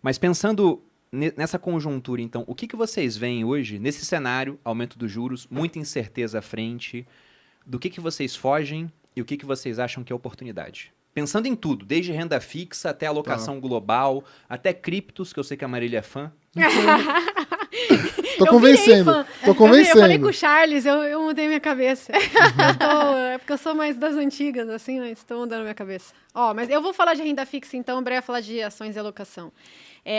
Mas pensando nessa conjuntura, então, o que vocês veem hoje, nesse cenário, aumento dos juros, muita incerteza à frente, do que vocês fogem e o que vocês acham que é oportunidade? Pensando em tudo, desde renda fixa até alocação global, até criptos, que eu sei que a Marília é fã. Tô convencendo. Eu falei com o Charles, eu mudei minha cabeça. É porque eu sou mais das antigas, assim, mas estou mudando minha cabeça. Mas eu vou falar de renda fixa, então, o André vai falar de ações e alocação.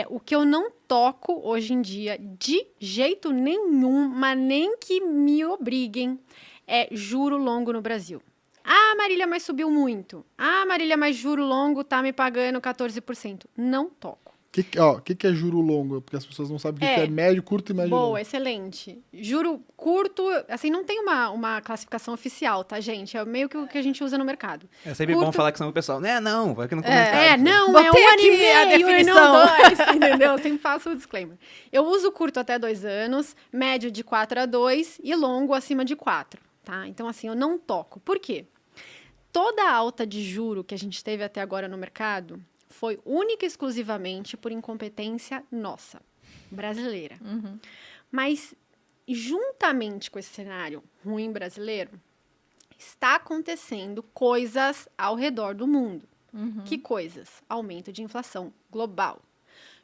O que eu não toco hoje em dia, de jeito nenhum, mas nem que me obriguem, é juro longo no Brasil. Ah, Marília, mas subiu muito. Ah, Marília, mas juro longo tá me pagando 14%. Não toco. O que é juro longo? Porque as pessoas não sabem o que é médio, curto e médio longo. Boa, excelente. Juro curto, assim, não tem uma classificação oficial, tá, gente? É meio que o que a gente usa no mercado. É sempre bom falar que senão o pessoal, não, vai aqui no É comentário. 1 ano e meio e não 2, entendeu? Eu sempre faço o disclaimer. Eu uso curto até 2 anos, médio de 4 a 2 e longo acima de 4, tá? Então, assim, eu não toco. Por quê? Toda a alta de juro que a gente teve até agora no mercado foi única e exclusivamente por incompetência nossa, brasileira. Uhum. Mas, juntamente com esse cenário ruim brasileiro, está acontecendo coisas ao redor do mundo. Uhum. Que coisas? Aumento de inflação global.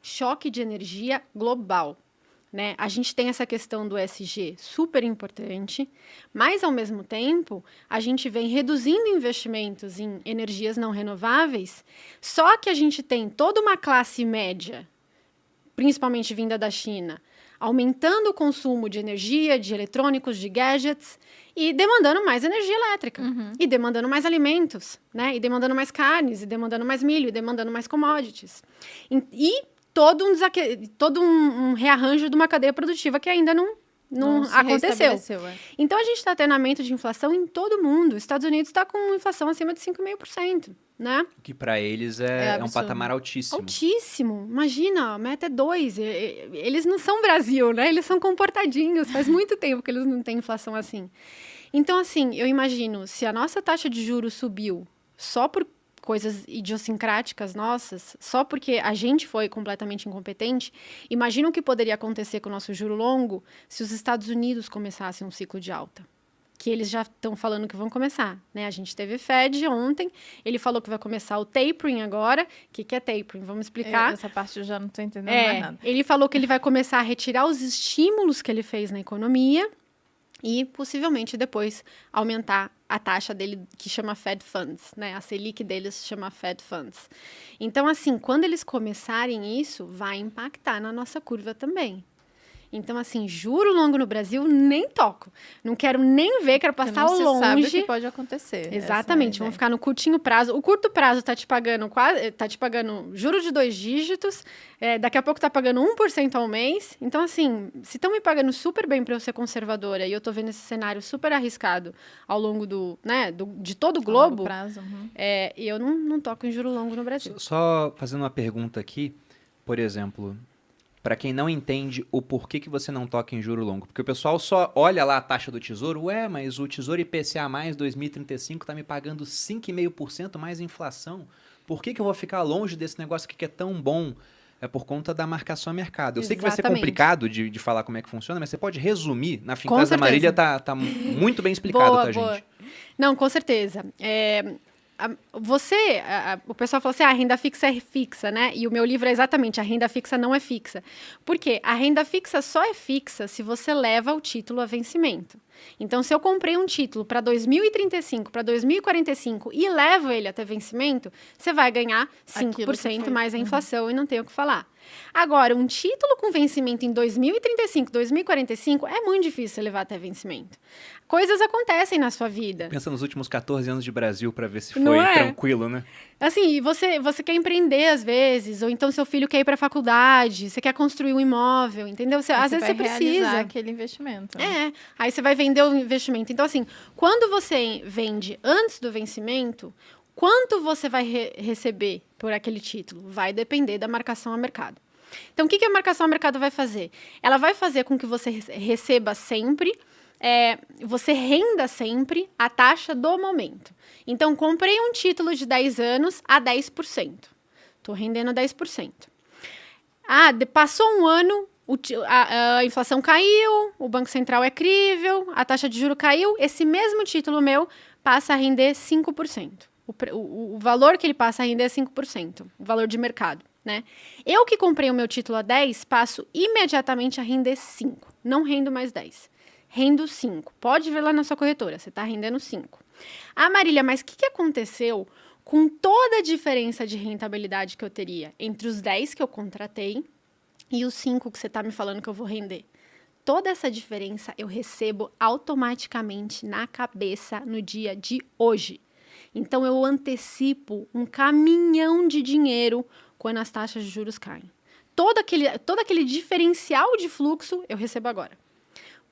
Choque de energia global. Né? A gente tem essa questão do ESG super importante, mas, ao mesmo tempo, a gente vem reduzindo investimentos em energias não renováveis, só que a gente tem toda uma classe média, principalmente vinda da China, aumentando o consumo de energia, de eletrônicos, de gadgets, e demandando mais energia elétrica, e demandando mais alimentos, né? E demandando mais carnes, e demandando mais milho, e demandando mais commodities. Todo um rearranjo de uma cadeia produtiva que ainda não aconteceu. Então, a gente está tendo aumento de inflação em todo o mundo. Os Estados Unidos está com inflação acima de 5,5%, né? Que para eles é um patamar altíssimo. Altíssimo. Imagina, a meta é 2. Eles não são Brasil, né? Eles são comportadinhos. Faz muito tempo que eles não têm inflação assim. Então, assim, eu imagino, se a nossa taxa de juros subiu só por coisas idiosincráticas nossas, só porque a gente foi completamente incompetente, imagina o que poderia acontecer com o nosso juro longo se os Estados Unidos começassem um ciclo de alta. Que eles já estão falando que vão começar, né? A gente teve Fed ontem, ele falou que vai começar o tapering agora. O que é tapering? Vamos explicar. Essa parte eu já não estou entendendo mais nada. Ele falou que ele vai começar a retirar os estímulos que ele fez na economia e, possivelmente, depois aumentar a taxa dele, que chama Fed Funds, né? A Selic deles chama Fed Funds. Então, assim, quando eles começarem isso, vai impactar na nossa curva também. Então, assim, juro longo no Brasil, nem toco. Não quero nem ver, quero passar ao longe. Não sabe o que pode acontecer. Exatamente, vão ficar no curtinho prazo. O curto prazo tá te pagando juros de 2 dígitos, daqui a pouco tá pagando 1% ao mês. Então, assim, se estão me pagando super bem para eu ser conservadora e eu tô vendo esse cenário super arriscado ao longo de todo o globo, prazo, eu não toco em juro longo no Brasil. Só fazendo uma pergunta aqui, por exemplo, para quem não entende o porquê que você não toca em juro longo. Porque o pessoal só olha lá a taxa do Tesouro, mas o Tesouro IPCA mais 2035 está me pagando 5,5% mais inflação. Por que eu vou ficar longe desse negócio aqui que é tão bom? É por conta da marcação a mercado. Eu sei que vai ser complicado de falar como é que funciona, mas você pode resumir? Na Fincasa da Marília tá muito bem explicado, tá, gente? Não, com certeza. O pessoal fala assim, a renda fixa é fixa, né? E o meu livro é exatamente, a renda fixa não é fixa. Por quê? A renda fixa só é fixa se você leva o título a vencimento. Então, se eu comprei um título para 2035, para 2045 e levo ele até vencimento, você vai ganhar 5% mais a inflação e não tem o que falar. Agora, um título com vencimento em 2035, 2045, é muito difícil você levar até vencimento. Coisas acontecem na sua vida. Pensa nos últimos 14 anos de Brasil para ver se foi tranquilo, né? Assim, você quer empreender às vezes, ou então seu filho quer ir para a faculdade, você quer construir um imóvel, entendeu? Às vezes você precisa aquele investimento. Aí você vai vender o investimento. Então, assim, quando você vende antes do vencimento, quanto você vai receber por aquele título? Vai depender da marcação a mercado. Então, o que a marcação a mercado vai fazer? Ela vai fazer com que você receba sempre, você renda sempre a taxa do momento. Então, comprei um título de 10 anos a 10%. Estou rendendo 10%. Passou um ano, a inflação caiu, o Banco Central é crível, a taxa de juros caiu, esse mesmo título meu passa a render 5%. O valor que ele passa a render é 5%, o valor de mercado, né? Eu que comprei o meu título a 10, passo imediatamente a render 5. Não rendo mais 10. Rendo 5. Pode ver lá na sua corretora, você está rendendo 5. Marília, mas o que aconteceu com toda a diferença de rentabilidade que eu teria entre os 10 que eu contratei e os 5 que você está me falando que eu vou render? Toda essa diferença eu recebo automaticamente na cabeça no dia de hoje. Então, eu antecipo um caminhão de dinheiro quando as taxas de juros caem. Todo aquele diferencial de fluxo eu recebo agora.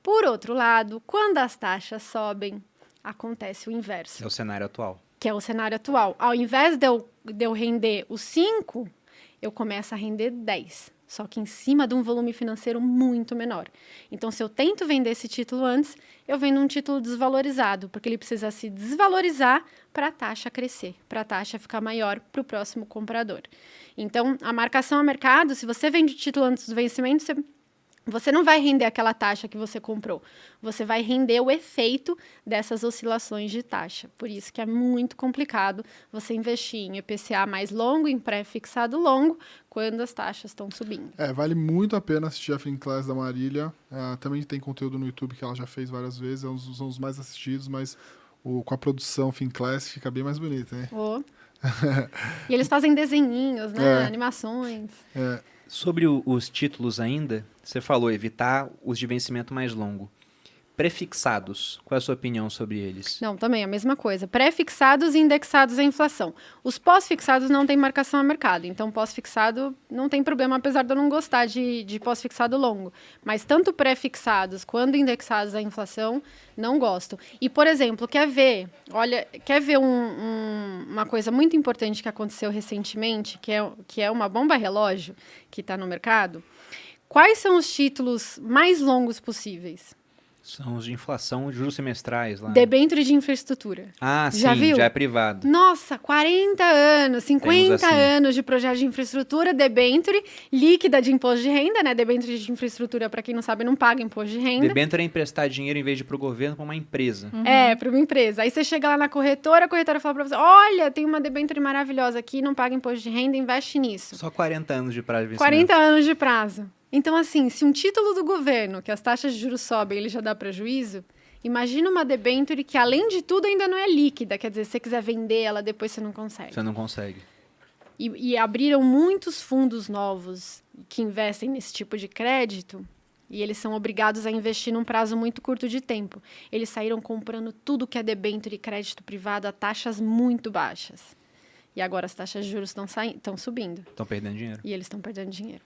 Por outro lado, quando as taxas sobem, acontece o inverso. É o cenário atual. Que é o cenário atual. Ao invés de eu render os 5, eu começo a render 10. Só que em cima de um volume financeiro muito menor. Então, se eu tento vender esse título antes, eu vendo um título desvalorizado, porque ele precisa se desvalorizar para a taxa crescer, para a taxa ficar maior para o próximo comprador. Então, a marcação a mercado, se você vende o título antes do vencimento, você não vai render aquela taxa que você comprou. Você vai render o efeito dessas oscilações de taxa. Por isso que é muito complicado você investir em IPCA mais longo, em pré-fixado longo, quando as taxas estão subindo. Vale muito a pena assistir a Finclass da Marília. Também tem conteúdo no YouTube que ela já fez várias vezes. São os mais assistidos, mas com a produção Finclass fica bem mais bonita, né? E eles fazem desenhinhos, né? Animações. Sobre os títulos ainda, você falou evitar os de vencimento mais longo. Prefixados, qual é a sua opinião sobre eles? Não, também a mesma coisa. Pré-fixados e indexados à inflação. Os pós-fixados não têm marcação a mercado, então pós-fixado não tem problema, apesar de eu não gostar de pós-fixado longo. Mas tanto pré-fixados quanto indexados à inflação, não gosto. E, por exemplo, quer ver uma coisa muito importante que aconteceu recentemente, que é uma bomba relógio que está no mercado? Quais são os títulos mais longos possíveis? São os de inflação, juros semestrais lá. Debênture de infraestrutura. Já viu? Já é privado. Nossa, 40 anos, 50 anos de projeto de infraestrutura, debênture líquida de imposto de renda, né? Debênture de infraestrutura, para quem não sabe, não paga imposto de renda. Debênture é emprestar dinheiro em vez de para o governo, para uma empresa. Para uma empresa. Aí você chega lá na corretora, a corretora fala para você, olha, tem uma debênture maravilhosa aqui, não paga imposto de renda, investe nisso. Só 40 anos de prazo de vencimento. 40 anos de prazo. Então, assim, se um título do governo, que as taxas de juros sobem, ele já dá prejuízo, imagina uma debênture que, além de tudo, ainda não é líquida. Quer dizer, se você quiser vender ela, depois você não consegue. Você não consegue. E abriram muitos fundos novos que investem nesse tipo de crédito e eles são obrigados a investir num prazo muito curto de tempo. Eles saíram comprando tudo que é debênture e crédito privado a taxas muito baixas. E agora as taxas de juros estão subindo. Estão perdendo dinheiro. E eles estão perdendo dinheiro.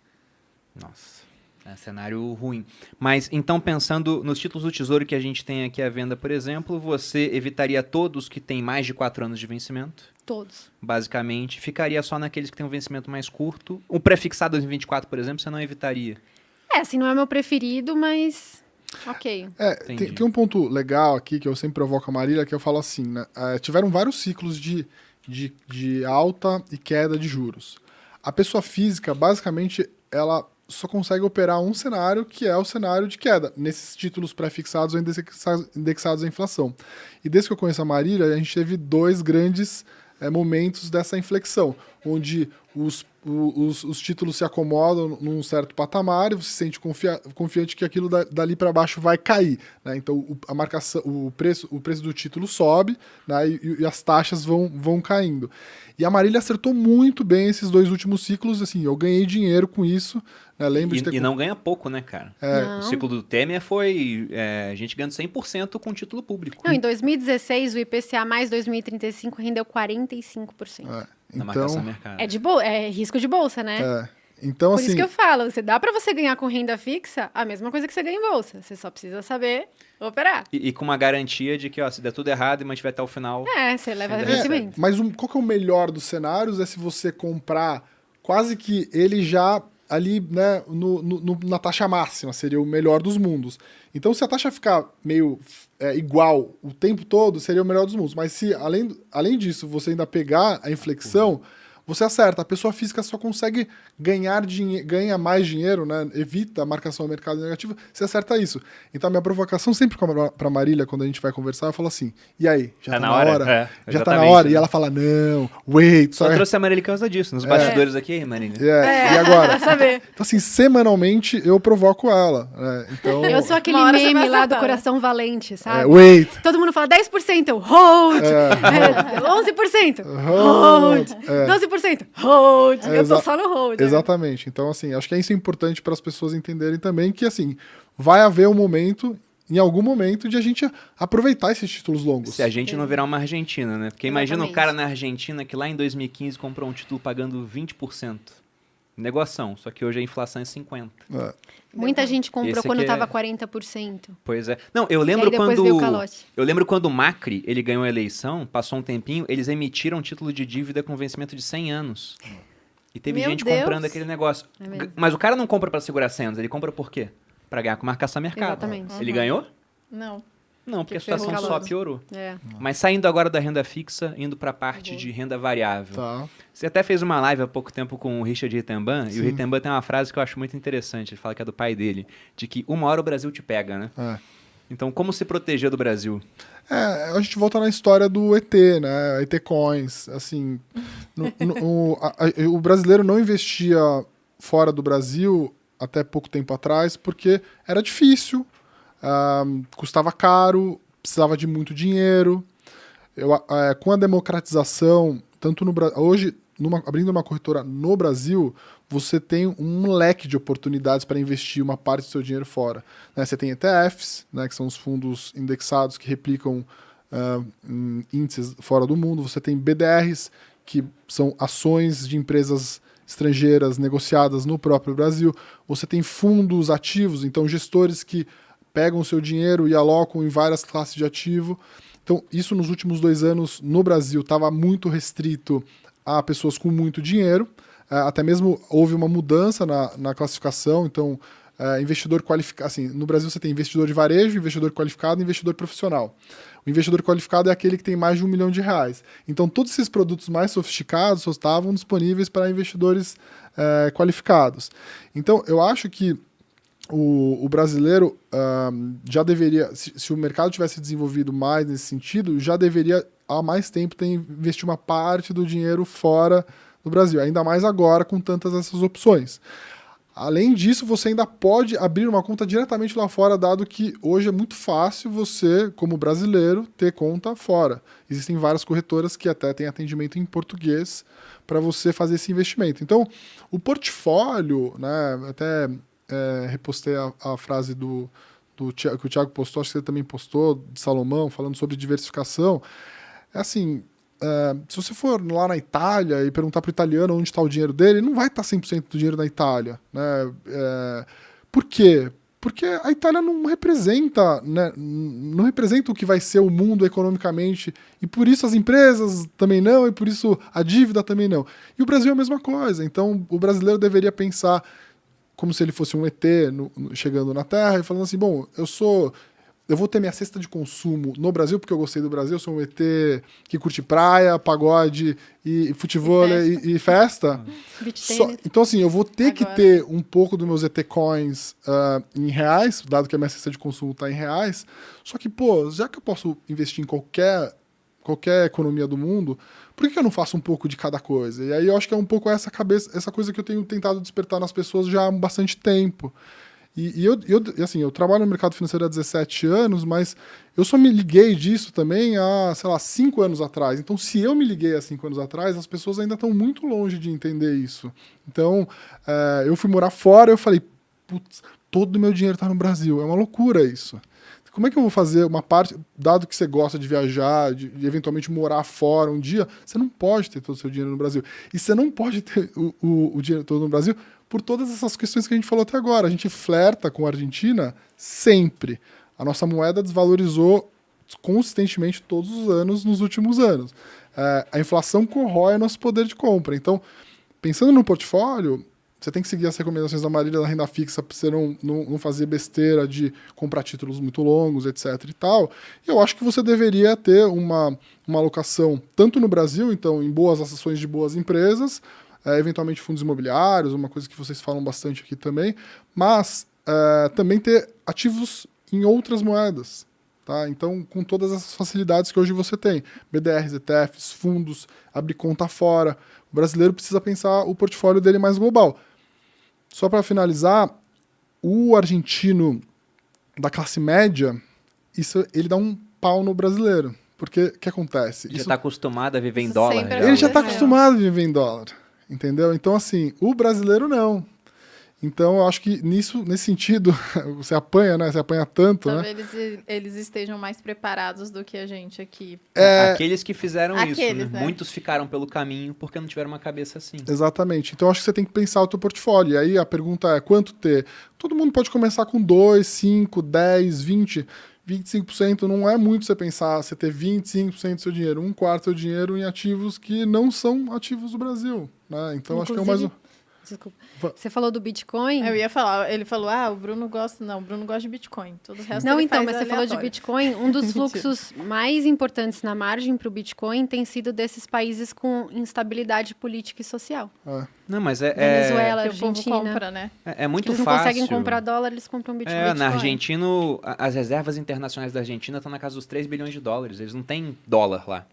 Nossa, é um cenário ruim. Mas, então, pensando nos títulos do Tesouro que a gente tem aqui à venda, por exemplo, você evitaria todos que têm mais de 4 anos de vencimento? Todos. Basicamente, ficaria só naqueles que têm um vencimento mais curto. O prefixado 2024, por exemplo, você não evitaria? Assim, não é meu preferido, mas ok. Tem um ponto legal aqui que eu sempre provoco a Marília, que eu falo assim, né? Tiveram vários ciclos de alta e queda de juros. A pessoa física, basicamente, ela só consegue operar um cenário, que é o cenário de queda, nesses títulos pré-fixados ou indexados à inflação. E desde que eu conheço a Marília, a gente teve 2 grandes momentos dessa inflexão, onde os títulos se acomodam num certo patamar e você se sente confiante que aquilo dali para baixo vai cair, né? Então a marcação, o preço do título sobe, né? e as taxas vão caindo. E a Marília acertou muito bem esses 2 últimos ciclos, assim, eu ganhei dinheiro com isso. Né? E não ganha pouco, né, cara? O ciclo do Temer foi a gente ganhando 100% com título público. Não, em 2016, o IPCA mais 2035 rendeu 45%. Na marcação mercado. É risco de bolsa, né? Então, Por assim, isso que eu falo, dá para você ganhar com renda fixa a mesma coisa que você ganha em bolsa. Você só precisa saber operar. E com uma garantia de que, se der tudo errado e mantiver até o final... Você leva vencimento. Mas qual que é o melhor dos cenários? É se você comprar quase que ele já ali, né, na taxa máxima, seria o melhor dos mundos. Então, se a taxa ficar meio igual o tempo todo, seria o melhor dos mundos. Mas se, além disso, você ainda pegar a inflexão, você acerta. A pessoa física só consegue ganha mais dinheiro, né? Evita a marcação ao mercado negativo, você acerta isso. Então, a minha provocação sempre para Marília, quando a gente vai conversar, eu falo assim, e aí, já tá na hora? Já tá na hora? E ela fala, não, wait. Só trouxe a Marília por causa disso, nos bastidores aqui, Marília. E agora? Saber. Então, assim, semanalmente eu provoco ela. Né? Então, Eu sou aquele Uma hora você meme vai lá do acertar. Coração Valente, sabe? wait. Todo mundo fala 10%, eu hold. 11%, hold. 12%, hold. Eu tô só no hold. Exatamente. Então, assim, acho que isso é importante para as pessoas entenderem também que, assim, vai haver um momento, em algum momento, de a gente aproveitar esses títulos longos. Se a gente não virar uma Argentina, né? Porque imagina o Exatamente. cara na Argentina que lá em 2015 comprou um título pagando 20%. Negoção, só que hoje a inflação é 50%. É. Muita gente comprou Esse quando aqui tava é- 40%. Pois é. Não, eu E lembro aí depois quando veio o calote. eu lembro quando o Macri, ele ganhou a eleição, passou um tempinho, eles emitiram título de dívida com vencimento de 100 anos. E teve Meu gente Deus. comprando aquele negócio. É mesmo. Mas o cara não compra pra segurar 100 anos, ele compra por quê? Pra ganhar com marcação a mercado. Exatamente. Ele ganhou? Não. Não, porque a Que ferrou situação o só calor. piorou. É. Mas saindo agora da renda fixa, indo pra parte de renda variável. Tá. Você até fez uma live há pouco tempo com o Richard Rittenban, e Sim. o Rittenban tem uma frase que eu acho muito interessante, ele fala que é do pai dele, de que uma hora o Brasil te pega, né? É. Então, como se proteger do Brasil? A gente volta na história do ET, né? ET Coins. Assim, o brasileiro não investia fora do Brasil até pouco tempo atrás porque era difícil, custava caro, precisava de muito dinheiro. Com a democratização, tanto no hoje, abrindo uma corretora no Brasil, você tem um leque de oportunidades para investir uma parte do seu dinheiro fora. Né? Você tem ETFs, né, que são os fundos indexados que replicam índices fora do mundo. Você tem BDRs, que são ações de empresas estrangeiras negociadas no próprio Brasil. Você tem fundos ativos, então gestores que pegam o seu dinheiro e alocam em várias classes de ativo. Então, isso nos últimos 2 anos no Brasil estava muito restrito a pessoas com muito dinheiro. Até mesmo houve uma mudança na classificação. Então, investidor qualificado. Assim, no Brasil você tem investidor de varejo, investidor qualificado e investidor profissional. O investidor qualificado é aquele que tem mais de R$1 milhão. Então, todos esses produtos mais sofisticados só estavam disponíveis para investidores qualificados. Então, eu acho que o brasileiro já deveria, se o mercado tivesse desenvolvido mais nesse sentido, já deveria há mais tempo ter investido uma parte do dinheiro fora do Brasil, ainda mais agora com tantas essas opções. Além disso, você ainda pode abrir uma conta diretamente lá fora, dado que hoje é muito fácil você, como brasileiro, ter conta fora. Existem várias corretoras que até têm atendimento em português para você fazer esse investimento. Então, o portfólio, né, até repostei a frase que o Thiago postou, acho que você também postou, de Salomão, falando sobre diversificação. É assim, se você for lá na Itália e perguntar para o italiano onde está o dinheiro dele, não vai estar 100% do dinheiro na Itália. Né? Por quê? Porque a Itália não representa, né, não representa o que vai ser o mundo economicamente, e por isso as empresas também não, e por isso a dívida também não. E o Brasil é a mesma coisa. Então, o brasileiro deveria pensar como se ele fosse um ET chegando na Terra e falando assim, bom, eu vou ter minha cesta de consumo no Brasil, porque eu gostei do Brasil, eu sou um ET que curte praia, pagode, e futebol e festa. Então, assim, eu vou ter que ter um pouco dos meus ET Coins em reais, dado que a minha cesta de consumo está em reais, só que, pô, já que eu posso investir em qualquer economia do mundo, por que eu não faço um pouco de cada coisa? E aí eu acho que é um pouco essa coisa que eu tenho tentado despertar nas pessoas já há bastante tempo. E eu trabalho no mercado financeiro há 17 anos, mas eu só me liguei disso também há, 5 anos atrás. Então, se eu me liguei há 5 anos atrás, as pessoas ainda estão muito longe de entender isso. Então, eu fui morar fora e eu falei, putz, todo o meu dinheiro está no Brasil. É uma loucura isso. Como é que eu vou fazer uma parte, dado que você gosta de viajar, de eventualmente morar fora um dia, você não pode ter todo o seu dinheiro no Brasil. E você não pode ter o dinheiro todo no Brasil por todas essas questões que a gente falou até agora. A gente flerta com a Argentina sempre. A nossa moeda desvalorizou consistentemente todos os anos nos últimos anos. A inflação corrói nosso poder de compra. Então, pensando no portfólio, Você tem que seguir as recomendações da Marília da renda fixa para você não fazer besteira de comprar títulos muito longos, etc. e tal. E eu acho que você deveria ter uma alocação tanto no Brasil, então, em boas ações de boas empresas, eventualmente fundos imobiliários, uma coisa que vocês falam bastante aqui também, mas também ter ativos em outras moedas. Tá? Então, com todas essas facilidades que hoje você tem, BDRs, ETFs, fundos, abrir conta fora, o brasileiro precisa pensar o portfólio dele mais global. Só para finalizar, o argentino da classe média, ele dá um pau no brasileiro. Porque o que acontece? Ele já está acostumado a viver em Isso dólar. sempre já. Ele já está aconteceu. acostumado a viver em dólar. Entendeu? Então, assim, o brasileiro não. Então, eu acho que nesse sentido, você apanha, né? Você apanha tanto, né? Talvez eles estejam mais preparados do que a gente aqui. Aqueles que fizeram isso, Aqueles, né? né? Muitos ficaram pelo caminho porque não tiveram uma cabeça assim. Exatamente. Então, acho que você tem que pensar o teu portfólio. E aí, a pergunta é, quanto ter? Todo mundo pode começar com 2, 5, 10, 20, 25%. Não é muito você pensar, você ter 25% do seu dinheiro, um quarto do seu dinheiro em ativos que não são ativos do Brasil. Né? Então, acho que é o mais... Desculpa. Você falou do Bitcoin? Eu ia falar, ele falou, o Bruno gosta de Bitcoin. Todo o resto Não, ele então, faz mas você falou de aleatório. Bitcoin. Um dos fluxos mais importantes na margem para o Bitcoin tem sido desses países com instabilidade política e social. Não, mas Venezuela, Que o povo Argentina. compra, né? é muito Eles não fácil. conseguem comprar dólar, eles compram Bitcoin. Na Argentina, as reservas internacionais da Argentina estão na casa dos 3 bilhões de dólares. Eles não têm dólar lá.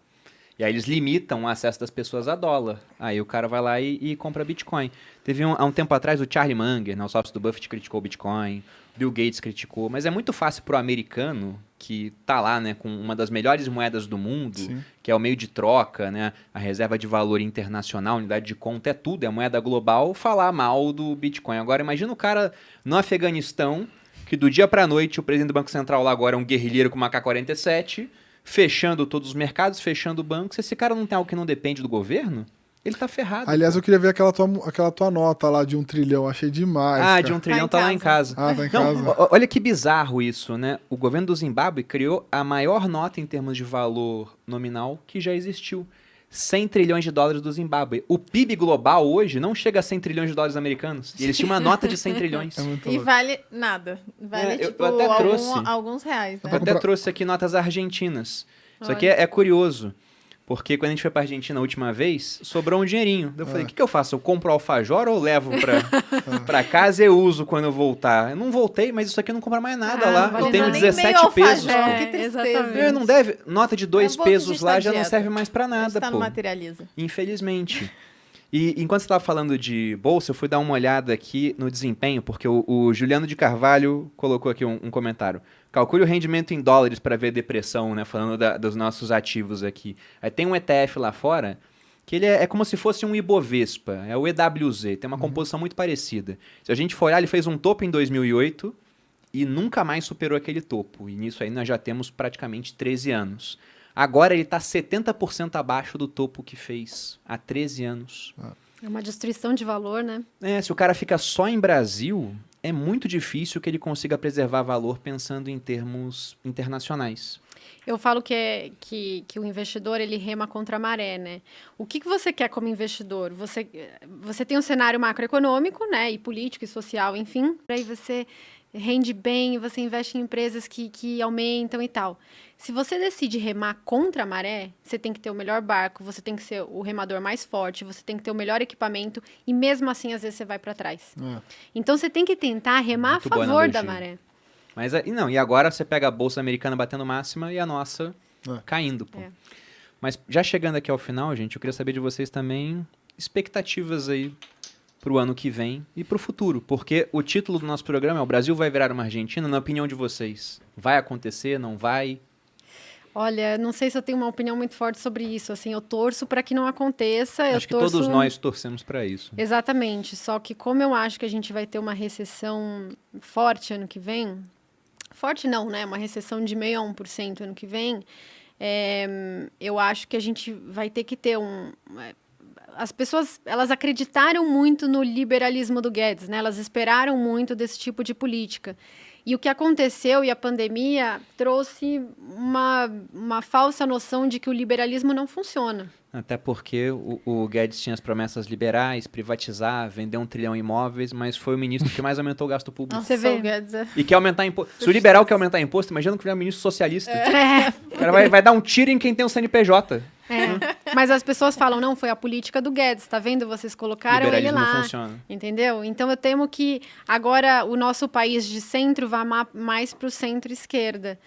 E aí eles limitam o acesso das pessoas a dólar. Aí o cara vai lá e compra Bitcoin. Teve há um tempo atrás o Charlie Munger, né, o sócio do Buffett, criticou o Bitcoin. Bill Gates criticou. Mas é muito fácil pro americano, que tá lá, né, com uma das melhores moedas do mundo, Sim. que é o meio de troca, né, a reserva de valor internacional, unidade de conta, é tudo, é a moeda global, falar mal do Bitcoin. Agora imagina o cara no Afeganistão, que do dia pra noite o presidente do Banco Central lá agora é um guerrilheiro com uma AK-47, fechando todos os mercados, fechando bancos. Se esse cara não tem algo que não depende do governo, ele tá ferrado. Aliás, pô. eu queria ver aquela tua nota lá de 1 trilhão. Achei demais. Ah, cara. de 1 trilhão Tá tá em lá em casa. Ah, tá em Não, casa. olha que bizarro isso, né? O governo do Zimbábue criou a maior nota em termos de valor nominal que já existiu. 100 trilhões de dólares do Zimbábue. O PIB global hoje não chega a 100 trilhões de dólares americanos. E eles tinham uma nota de 100 trilhões. É muito E louco. vale nada. Vale, Eu tipo, até trouxe. alguns reais, né? Eu até trouxe aqui notas argentinas. Isso aqui é curioso. Porque quando a gente foi pra Argentina a última vez, sobrou um dinheirinho. Eu falei, o que eu faço? Eu compro alfajor ou levo pra casa e eu uso quando eu voltar? Eu não voltei, mas isso aqui eu não compro mais nada lá. vale Eu tenho nada. 17 pesos, alfajor, pô. que tristeza. exatamente. Não deve. Nota de 2 É bom que a pesos gente lá tá já não dieta. serve mais pra A gente nada, tá pô. no Materializa. Infelizmente. E enquanto você estava falando de bolsa, eu fui dar uma olhada aqui no desempenho, porque o Juliano de Carvalho colocou aqui um comentário. Calcule o rendimento em dólares para ver a depressão, né? Falando dos nossos ativos aqui. Aí tem um ETF lá fora que ele é como se fosse um Ibovespa, é o EWZ, tem uma composição muito parecida. Se a gente for olhar, ele fez um topo em 2008 e nunca mais superou aquele topo. E nisso aí nós já temos praticamente 13 anos. Agora ele está 70% abaixo do topo que fez há 13 anos. É uma destruição de valor, né? Se o cara fica só em Brasil, é muito difícil que ele consiga preservar valor pensando em termos internacionais. Eu falo que o investidor, ele rema contra a maré, né? O que você quer como investidor? Você tem um cenário macroeconômico, né? E político e social, enfim. Aí você rende bem, você investe em empresas que aumentam e tal. Se você decide remar contra a maré, você tem que ter o melhor barco, você tem que ser o remador mais forte, você tem que ter o melhor equipamento e mesmo assim, às vezes, você vai para trás. Então, você tem que tentar remar Muito a boa favor da analogia. maré. Mas e agora você pega a bolsa americana batendo máxima e a nossa caindo, pô. É. Mas já chegando aqui ao final, gente, eu queria saber de vocês também expectativas aí pro ano que vem e pro futuro, porque o título do nosso programa é O Brasil vai virar uma Argentina, na opinião de vocês. Vai acontecer, não vai? Olha, não sei se eu tenho uma opinião muito forte sobre isso. Assim, eu torço para que não aconteça. Acho que todos nós torcemos para isso. Exatamente. Só que como eu acho que a gente vai ter uma recessão forte ano que vem, forte não, né? Uma recessão de 0,5% ano que vem, eu acho que a gente vai ter que ter as pessoas, elas acreditaram muito no liberalismo do Guedes, né? Elas esperaram muito desse tipo de política. E o que aconteceu, e a pandemia, trouxe uma falsa noção de que o liberalismo não funciona. Até porque o Guedes tinha as promessas liberais, privatizar, vender 1 trilhão em imóveis, mas foi o ministro que mais aumentou o gasto público. Nossa, Você vê? o Guedes é... E quer aumentar imposto. Se o liberal quer aumentar imposto, imagina que ele é um ministro socialista. É. O cara vai dar um tiro em quem tem um CNPJ. Mas as pessoas falam, não, foi a política do Guedes, tá vendo? Vocês colocaram ele Liberalismo lá. não funciona. Entendeu? Então eu temo que agora o nosso país de centro vá mais para o centro-esquerda.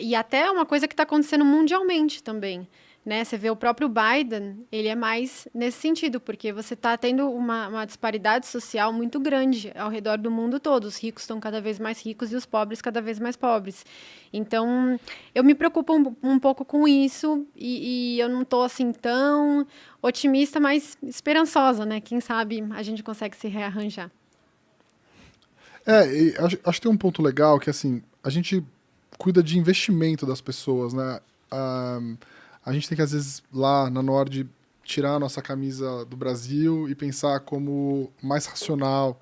E até uma coisa que está acontecendo mundialmente também. Né? Você vê o próprio Biden, ele é mais nesse sentido, porque você está tendo uma disparidade social muito grande ao redor do mundo todo. Os ricos estão cada vez mais ricos e os pobres cada vez mais pobres. Então, eu me preocupo um pouco com isso e eu não estou assim tão otimista, mas esperançosa, né? Quem sabe a gente consegue se rearranjar. E acho que tem um ponto legal que, assim, a gente cuida de investimento das pessoas, né? A gente tem que, às vezes, lá na Nord, tirar a nossa camisa do Brasil e pensar como mais racional.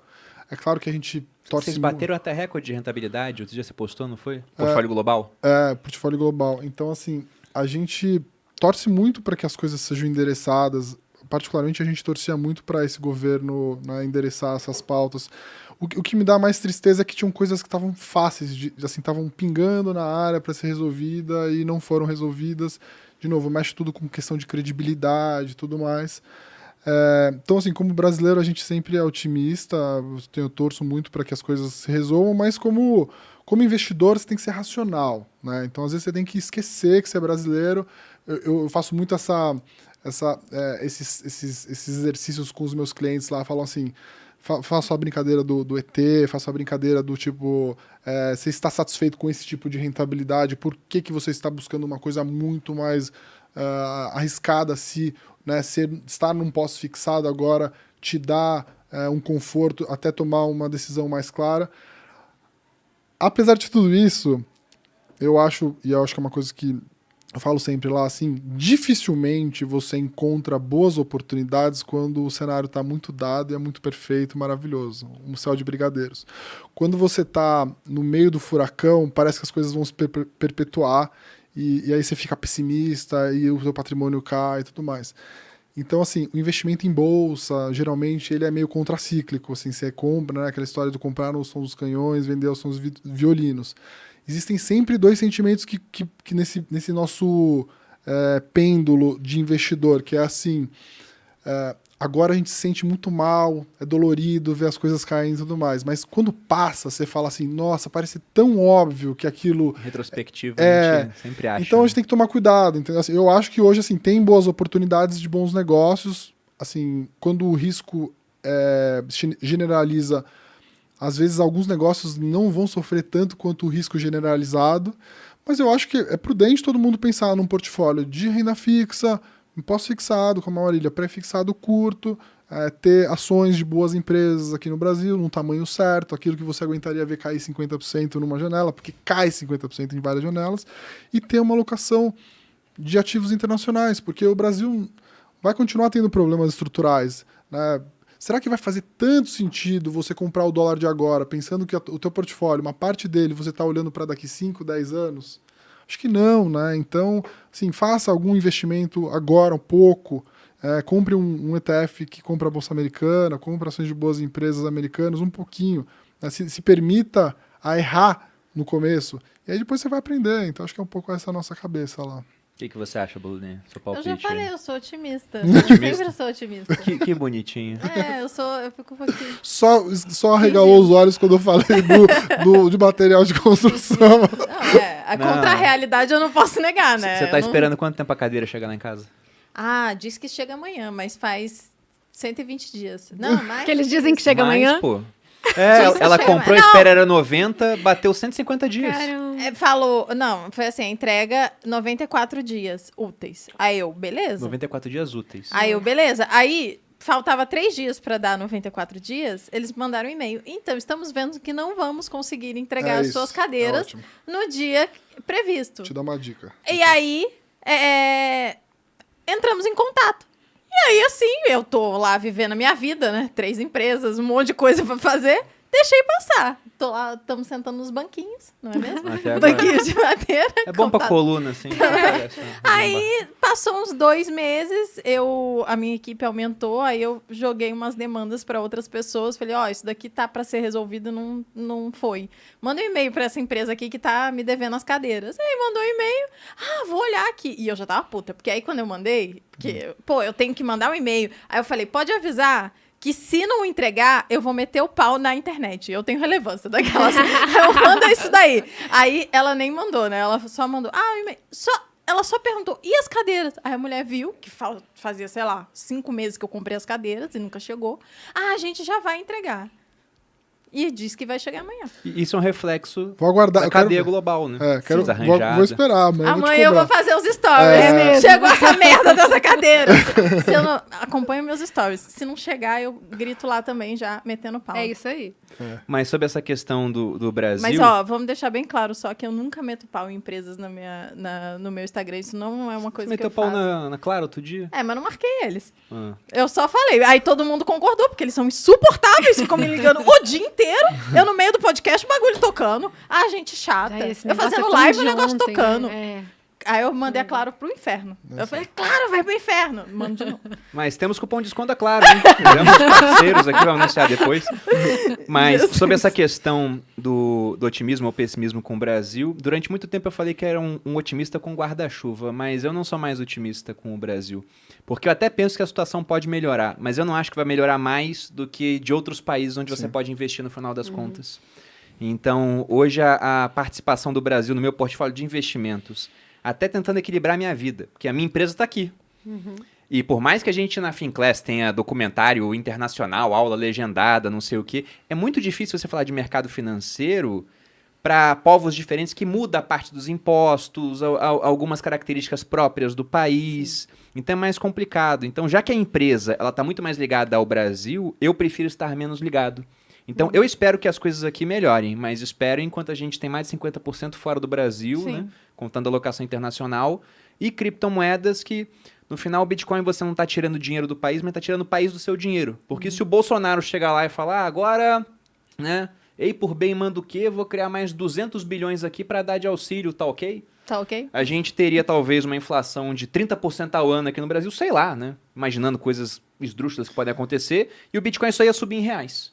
É claro que a gente torce... Vocês bateram até recorde de rentabilidade, outro dia você postou, não foi? Portfólio global? Portfólio global. Então, assim, a gente torce muito para que as coisas sejam endereçadas. Particularmente, a gente torcia muito para esse governo, né, endereçar essas pautas. O que me dá mais tristeza é que tinham coisas que estavam fáceis, assim, estavam pingando na área para ser resolvida e não foram resolvidas. De novo, mexe tudo com questão de credibilidade e tudo mais. Então, assim, como brasileiro, a gente sempre é otimista, eu torço muito para que as coisas se resolvam, mas como investidor, você tem que ser racional, né? Então, às vezes, você tem que esquecer que você é brasileiro. Eu faço muito esses exercícios com os meus clientes lá, falam assim... Faço a brincadeira do ET, faço a brincadeira do tipo, você está satisfeito com esse tipo de rentabilidade? Por que você está buscando uma coisa muito mais arriscada se, né, estar num pós-fixado agora te dá um conforto até tomar uma decisão mais clara? Apesar de tudo isso, eu acho que é uma coisa que eu falo sempre lá, assim, dificilmente você encontra boas oportunidades quando o cenário está muito dado e é muito perfeito, maravilhoso. Um céu de brigadeiros. Quando você está no meio do furacão, parece que as coisas vão se perpetuar e aí você fica pessimista e o seu patrimônio cai e tudo mais. Então, assim, o investimento em bolsa, geralmente, ele é meio contracíclico. Assim, você compra, né, aquela história de comprar no som dos canhões, vender ao som dos violinos. Existem sempre dois sentimentos que nesse nosso pêndulo de investidor, que é assim, agora a gente se sente muito mal, é dolorido ver as coisas caindo e tudo mais, mas quando passa, você fala assim, nossa, parece tão óbvio que aquilo... Retrospectivo, a gente sempre acha. Então a gente tem que tomar cuidado. Então, assim, eu acho que hoje assim, tem boas oportunidades de bons negócios, assim, quando o risco generaliza. Às vezes, alguns negócios não vão sofrer tanto quanto o risco generalizado, mas eu acho que é prudente todo mundo pensar num portfólio de renda fixa, pós-fixado, como a Marília, pré-fixado curto, ter ações de boas empresas aqui no Brasil, num tamanho certo, aquilo que você aguentaria ver cair 50% numa janela, porque cai 50% em várias janelas, e ter uma alocação de ativos internacionais, porque o Brasil vai continuar tendo problemas estruturais, né? Será que vai fazer tanto sentido você comprar o dólar de agora, pensando que o teu portfólio, uma parte dele, você está olhando para daqui 5, 10 anos? Acho que não, né? Então, assim, faça algum investimento agora, um pouco. Compre um ETF que compra a Bolsa Americana, compre ações de boas empresas americanas, um pouquinho. Né? Se permita a errar no começo. E aí depois você vai aprender. Então, acho que é um pouco essa a nossa cabeça lá. O que você acha, Blulinha? Seu Eu palpite? já falei, eu sou otimista. Eu sempre sou otimista. Que bonitinho. Eu fico um pouquinho... Só arregalou os olhos quando eu falei de material de construção. Não, a Não. contra-realidade eu não posso negar, né? Você tá Eu não- esperando quanto tempo a cadeira chegar lá em casa? Diz que chega amanhã, mas faz 120 dias. Não, mais. Que eles dizem que chega Mais, amanhã. pô. Diz que Ela chega comprou, a amanhã. espera era 90, bateu 150 dias. Caramba. Falou, não, foi assim, a entrega 94 dias úteis. Aí eu, beleza. 94 dias úteis. Aí eu, beleza. Aí faltava 3 dias para dar 94 dias, eles mandaram um e-mail. Então, estamos vendo que não vamos conseguir entregar as isso. suas cadeiras Ótimo. no dia previsto. Te dar uma dica. E aí, entramos em contato. E aí, assim, eu tô lá vivendo a minha vida, né? 3 empresas, um monte de coisa pra fazer. Deixei passar. Tô lá, estamos sentando nos banquinhos, não é mesmo? Até agora. Banquinhos de madeira. É bom pra computador. coluna, assim. Parece uma bomba. Aí, passou uns 2 meses, a minha equipe aumentou, aí eu joguei umas demandas para outras pessoas, falei, isso daqui tá para ser resolvido, não foi. Manda um e-mail para essa empresa aqui que tá me devendo as cadeiras. Aí mandou um e-mail, vou olhar aqui. E eu já tava puta, porque aí quando eu mandei, eu tenho que mandar um e-mail. Aí eu falei, pode avisar que se não entregar, eu vou meter o pau na internet. Eu tenho relevância daquelas. Eu mando isso daí. Aí ela nem mandou, né? Ela só mandou, e-mail. Ela só perguntou, e as cadeiras? Aí a mulher viu, que fazia, sei lá, 5 meses que eu comprei as cadeiras e nunca chegou. A gente já vai entregar. E disse que vai chegar amanhã. E isso é um reflexo Vou aguardar. da eu quero cadeia ver. global, né? Vou esperar, amanhã eu vou te Amanhã eu cobrar. vou fazer os stories. Chegou essa merda dessa cadeira. Se eu não acompanho meus stories. Se não chegar, eu grito lá também, já metendo pau. É isso aí. Mas sobre essa questão do Brasil... Mas, vamos deixar bem claro só que eu nunca meto pau em empresas no meu Instagram. Isso não é uma coisa Você que eu meteu pau faço. na Clara outro dia? Mas não marquei eles. Ah. Eu só falei. Aí todo mundo concordou, porque eles são insuportáveis, ficam me ligando o dia inteiro. Eu no meio do podcast, o bagulho tocando. Gente chata. Esse Eu negócio fazendo é tudo live, o de negócio ontem, tocando. né? Aí eu mandei a Claro pro inferno. Eu falei, Claro, vai pro inferno. Mando de novo. Mas temos cupom de desconto, é claro, hein? Temos parceiros aqui, vamos anunciar depois. Mas sobre essa questão do otimismo ou pessimismo com o Brasil, durante muito tempo eu falei que era um otimista com guarda-chuva, mas eu não sou mais otimista com o Brasil. Porque eu até penso que a situação pode melhorar, mas eu não acho que vai melhorar mais do que de outros países onde você pode investir no final das contas. Então, hoje a participação do Brasil no meu portfólio de investimentos, até tentando equilibrar a minha vida, porque a minha empresa está aqui. E por mais que a gente na Finclass tenha documentário internacional, aula legendada, não sei o quê, é muito difícil você falar de mercado financeiro para povos diferentes que muda a parte dos impostos, algumas características próprias do país. Então é mais complicado. Então, já que a empresa ela está muito mais ligada ao Brasil, eu prefiro estar menos ligado. Então, eu espero que as coisas aqui melhorem, mas espero enquanto a gente tem mais de 50% fora do Brasil, né, contando a alocação internacional, e criptomoedas que, no final, o Bitcoin você não está tirando dinheiro do país, mas está tirando o país do seu dinheiro. Porque se o Bolsonaro chegar lá e falar, agora, né, ei por bem manda o quê? Vou criar mais 200 bilhões aqui para dar de auxílio, tá ok? Tá ok? A gente teria talvez uma inflação de 30% ao ano aqui no Brasil, sei lá, né? Imaginando coisas esdrúxulas que podem acontecer, e o Bitcoin só ia subir em reais.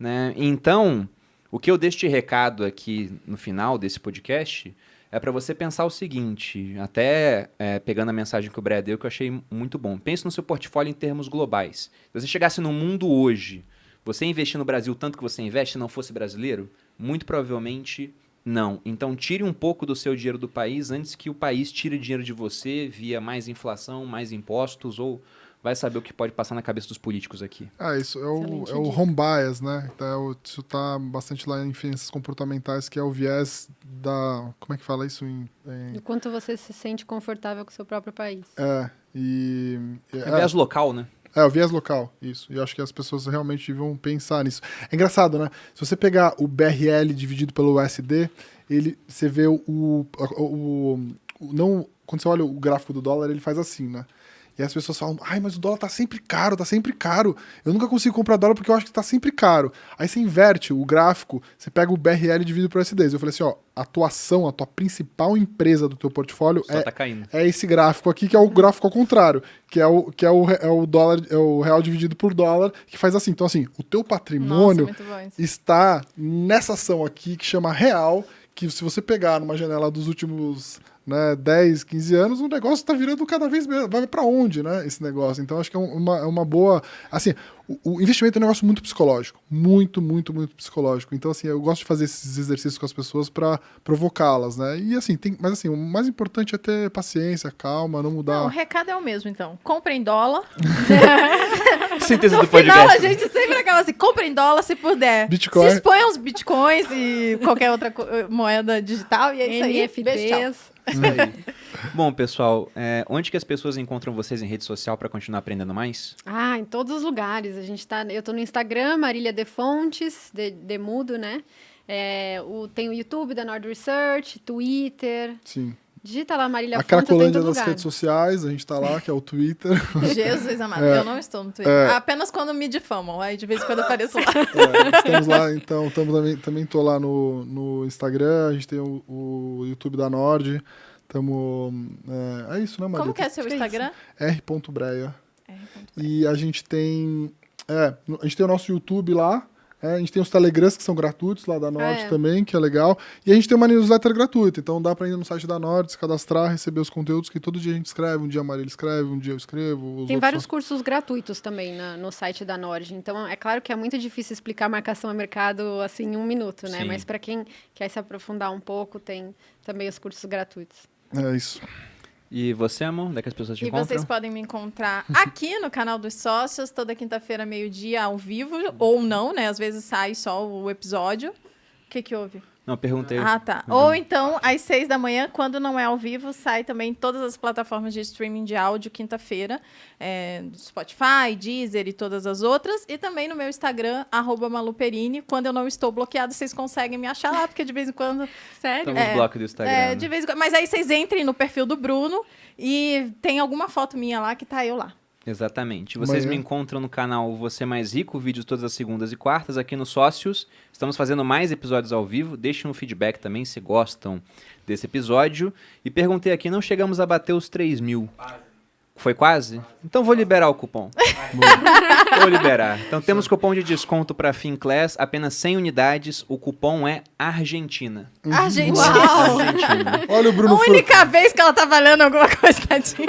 Né? Então, o que eu deixo de recado aqui no final desse podcast é para você pensar o seguinte, até pegando a mensagem que o Brad deu, que eu achei muito bom. Pense no seu portfólio em termos globais. Se você chegasse no mundo hoje, você investir no Brasil tanto que você investe e não fosse brasileiro? Muito provavelmente não. Então, tire um pouco do seu dinheiro do país antes que o país tire dinheiro de você via mais inflação, mais impostos ou... Vai saber o que pode passar na cabeça dos políticos aqui. Isso é o home bias, né? Isso tá bastante lá em ciências comportamentais, que é o viés da... Como é que fala isso O quanto você se sente confortável com o seu próprio país. É viés local, né? O viés local, isso. E eu acho que as pessoas realmente vão pensar nisso. É engraçado, né? Se você pegar o BRL dividido pelo USD, você vê quando você olha o gráfico do dólar, ele faz assim, né? E as pessoas falam, mas o dólar tá sempre caro. Eu nunca consigo comprar dólar porque eu acho que tá sempre caro. Aí você inverte o gráfico, você pega o BRL dividido por USD. Eu falei assim, a tua principal empresa do teu portfólio tá caindo. É esse gráfico aqui, que é o gráfico ao contrário, que é o dólar, é o real dividido por dólar, que faz assim. Então, assim, o teu patrimônio está nessa ação aqui, que chama real, que se você pegar numa janela dos últimos... 10, 15 anos, o negócio tá virando cada vez mais... Vai pra onde, né, esse negócio? Então, acho que é uma boa... Assim, o investimento é um negócio muito psicológico. Muito, muito, muito psicológico. Então, assim, eu gosto de fazer esses exercícios com as pessoas pra provocá-las, né? E, assim, mas, assim, o mais importante é ter paciência, calma, não mudar... Não, o recado é o mesmo, então. Comprem dólar. Síntese no do podcast. final, a gente sempre acaba assim, comprem dólar se puder. Bitcoin. Se exponham os bitcoins e qualquer outra moeda digital. E é isso aí. NFTs. Beijo, tchau. Isso aí. Bom, pessoal, onde que as pessoas encontram vocês em rede social para continuar aprendendo mais? Em todos os lugares. Eu tô no Instagram, Marília de Fontes, de mudo, né? Tem o YouTube da Nord Research, Twitter. Sim. Digita lá Marília A Fontes, eu tô em Cracolândia todo das lugar. redes sociais, a gente tá lá, que é o Twitter. Jesus amado, eu não estou no Twitter. Apenas quando me difamam, aí de vez em quando eu apareço lá. Estamos lá, então, também tô lá no Instagram, a gente tem o YouTube da Nord, é isso, né, Maria? Como que é seu Acho que é Instagram? r.breia. E a gente tem o nosso YouTube lá, a gente tem os Telegrams que são gratuitos lá da Nord também, que é legal. E a gente tem uma newsletter gratuita, então dá pra ir no site da Nord, se cadastrar, receber os conteúdos que todo dia a gente escreve. Um dia a Marília escreve, um dia eu escrevo. Tem vários cursos gratuitos também no site da Nord. Então, é claro que é muito difícil explicar marcação a mercado assim em um minuto, né? Sim. Mas para quem quer se aprofundar um pouco, tem também os cursos gratuitos. É isso. E você, amor? Onde é que as pessoas te E encontram? vocês podem me encontrar aqui no canal dos sócios, toda quinta-feira, meio-dia, ao vivo, ou não, né? Às vezes sai só o episódio. O que houve? Não, perguntei. Ah, tá. Ou então, às 6 da manhã, quando não é ao vivo, sai também em todas as plataformas de streaming de áudio, quinta-feira. Spotify, Deezer e todas as outras. E também no meu Instagram, @maluperini. Quando eu não estou bloqueado, vocês conseguem me achar lá, porque de vez em quando... Sério? Estamos no bloco do Instagram. né? de vez em quando. Mas aí vocês entrem no perfil do Bruno e tem alguma foto minha lá que tá eu lá. Exatamente. Vocês me encontram no canal Você Mais Rico, vídeos todas as segundas e quartas, aqui no Sócios. Estamos fazendo mais episódios ao vivo. Deixem um feedback também se gostam desse episódio. E perguntei aqui, não chegamos a bater os 3.000. Foi quase? Então vou liberar o cupom. Vou liberar. Então temos cupom de desconto para Finclass, apenas 100 unidades. O cupom é Argentina. Argentina. Argentina. Olha o Bruno A única vez que ela tá valendo alguma coisa, tadinha.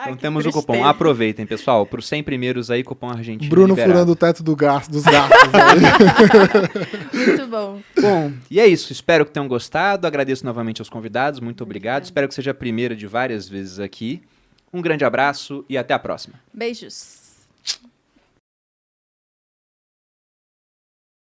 Então temos o cupom. Aproveitem, pessoal. Para os 100 primeiros aí, cupom Argentina Bruno liberado. furando o teto dos gatos. Aí. Muito bom. Bom, e é isso. Espero que tenham gostado. Agradeço novamente aos convidados. Muito obrigado. Espero que seja a primeira de várias vezes aqui. Um grande abraço e até a próxima. Beijos.